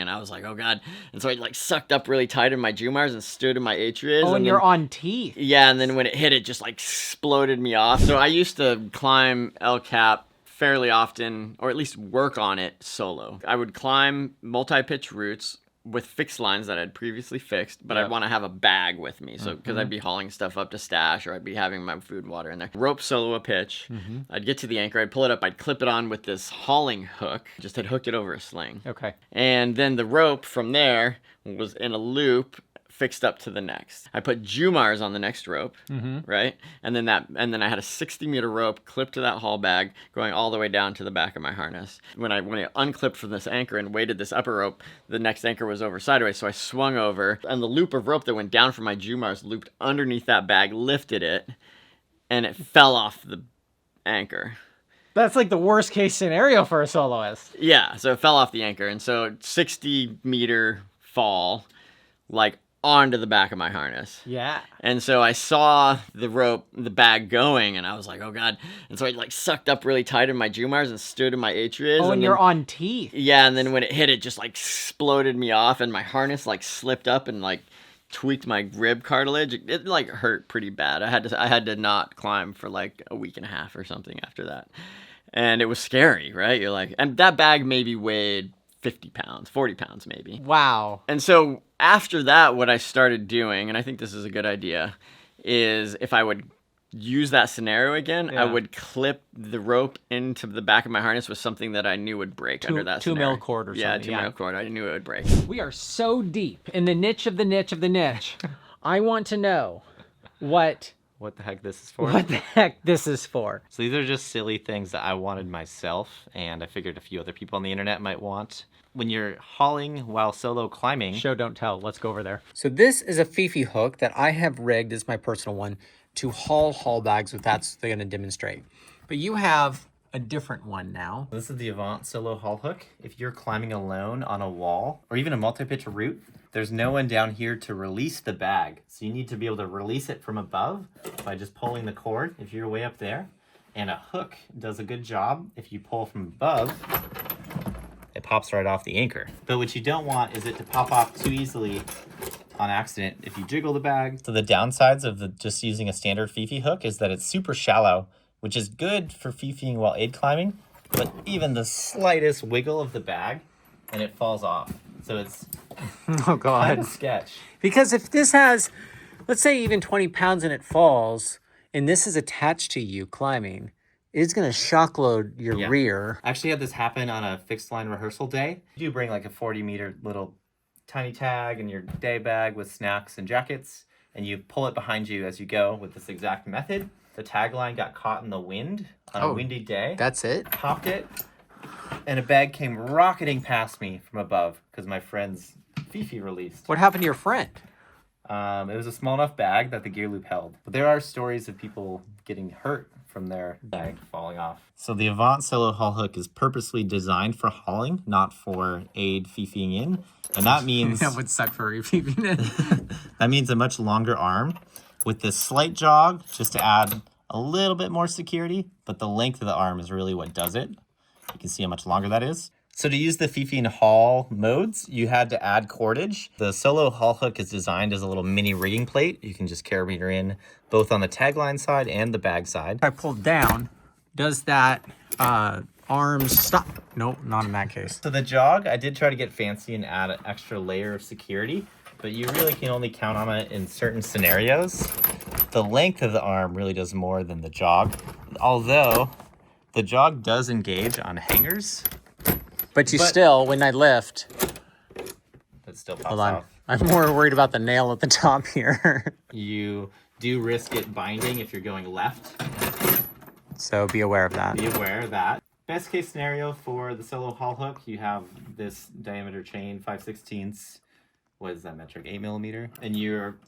and I was like, oh God. And so I like sucked up really tight in my Jumars and stood in my atreus. Oh, and you're on teeth. Yeah, and then when it hit, it just like exploded me off. So I used to climb El Cap fairly often, or at least work on it solo. I would climb multi-pitch routes with fixed lines that I'd previously fixed, but I'd want to have a bag with me, so because I'd be hauling stuff up to stash, or I'd be having my food and water in there. Rope solo a pitch. I'd get to the anchor, I'd pull it up, I'd clip it on with this hauling hook. Just had hooked it over a sling. Okay. And then the rope from there was in a loop fixed up to the next. I put Jumars on the next rope, right? And then I had a 60-meter rope clipped to that haul bag going all the way down to the back of my harness. When I unclipped from this anchor and weighted this upper rope, the next anchor was over sideways, so I swung over, and the loop of rope that went down from my Jumars looped underneath that bag, lifted it, and it fell off the anchor. That's like the worst case scenario for a soloist. Yeah, so it fell off the anchor, and so 60-meter fall, like onto the back of my harness. Yeah. And so I saw the bag going, and I was like, oh God. And so I like sucked up really tight in my Jumars and stood in my atreus. Oh, and you're on teeth. Yeah, and then when it hit, it just like exploded me off, and my harness like slipped up and like tweaked my rib cartilage. It like hurt pretty bad. I had to not climb for like a week and a half or something after that. And it was scary, right? You're like, and that bag maybe weighed 50 pounds, 40 pounds maybe. Wow. And so after that, what I started doing, and I think this is a good idea, is if I would use that scenario again, I would clip the rope into the back of my harness with something that I knew would break under that 2 scenario. mil cord or something. Yeah, 2 mil cord. I knew it would break. We are so deep in the niche of the niche of the niche. I want to know what the heck this is for. What the heck this is for. So these are just silly things that I wanted myself, and I figured a few other people on the internet might want. When you're hauling while solo climbing... Show, don't tell. Let's go over there. So this is a Fifi hook that I have rigged as my personal one to haul bags with. That's what they're going to demonstrate. But you have a different one now. This is the Avant solo haul hook. If you're climbing alone on a wall, or even a multi-pitch route, there's no one down here to release the bag. So you need to be able to release it from above by just pulling the cord if you're way up there. And a hook does a good job. If you pull from above, it pops right off the anchor. But what you don't want is it to pop off too easily on accident if you jiggle the bag. So the downsides of just using a standard Fifi hook is that it's super shallow, which is good for Fifiing while aid climbing, but even the slightest wiggle of the bag and it falls off. So it's oh God, kind of sketch. Because if this has, let's say even 20 pounds and it falls, and this is attached to you climbing, it's going to shock load your rear. I actually had this happen on a fixed line rehearsal day. You do bring like a 40-meter little tiny tag and your day bag with snacks and jackets, and you pull it behind you as you go with this exact method. The tagline got caught in the wind on a windy day. That's it? Popped it, and a bag came rocketing past me from above because my friend's Fifi released. What happened to your friend? It was a small enough bag that the gear loop held. But there are stories of people getting hurt from their bag falling off. So the Avant Solo haul hook is purposely designed for hauling, not for aid Fifiing in. And that means... that would suck for Fifiing in. That means a much longer arm with this slight jog just to add a little bit more security. But the length of the arm is really what does it. You can see how much longer that is. So to use the Fifi and haul modes, you had to add cordage. The solo haul hook is designed as a little mini rigging plate. You can just carabiner in both on the tagline side and the bag side. If I pull down, does that arm stop? Nope, not in that case. So the jog, I did try to get fancy and add an extra layer of security, but you really can only count on it in certain scenarios. The length of the arm really does more than the jog, although the jog does engage on hangers. But still, when I lift... It still pops off. I'm more worried about the nail at the top here. You do risk it binding if you're going left. So be aware of that. Be aware of that. Best case scenario for the solo haul hook, you have this diameter chain, 5/16. What is that metric? 8 millimeter. And you're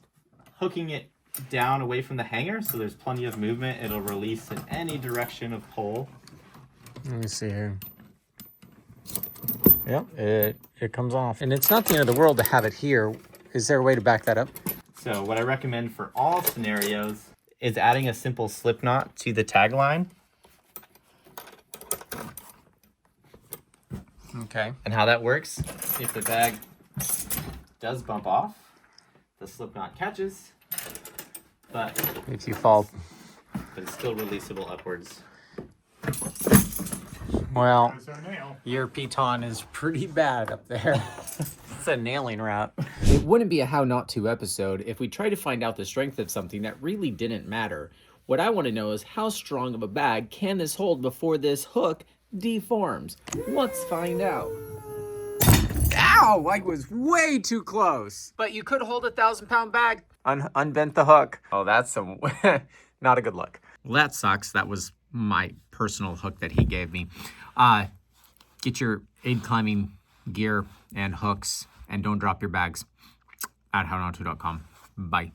hooking it down away from the hanger, so there's plenty of movement. It'll release in any direction of pull. Let me see here. Yep, it comes off. And it's not the end of the world to have it here. Is there a way to back that up? So what I recommend for all scenarios is adding a simple slip knot to the tagline. Okay. And how that works, if the bag does bump off, the slip knot catches, but If you fall. it's still releasable upwards. Well, your piton is pretty bad up there. It's a nailing wrap. It wouldn't be a how not to episode if we tried to find out the strength of something that really didn't matter. What I want to know is how strong of a bag can this hold before this hook deforms? Let's find out. Ow! I was way too close. But you could hold a 1,000-pound bag. Unbent the hook. Oh, that's some not a good look. Well, that sucks. That was my personal hook that he gave me. Get your aid climbing gear and hooks, and don't drop your bags at hownoto.com. Bye.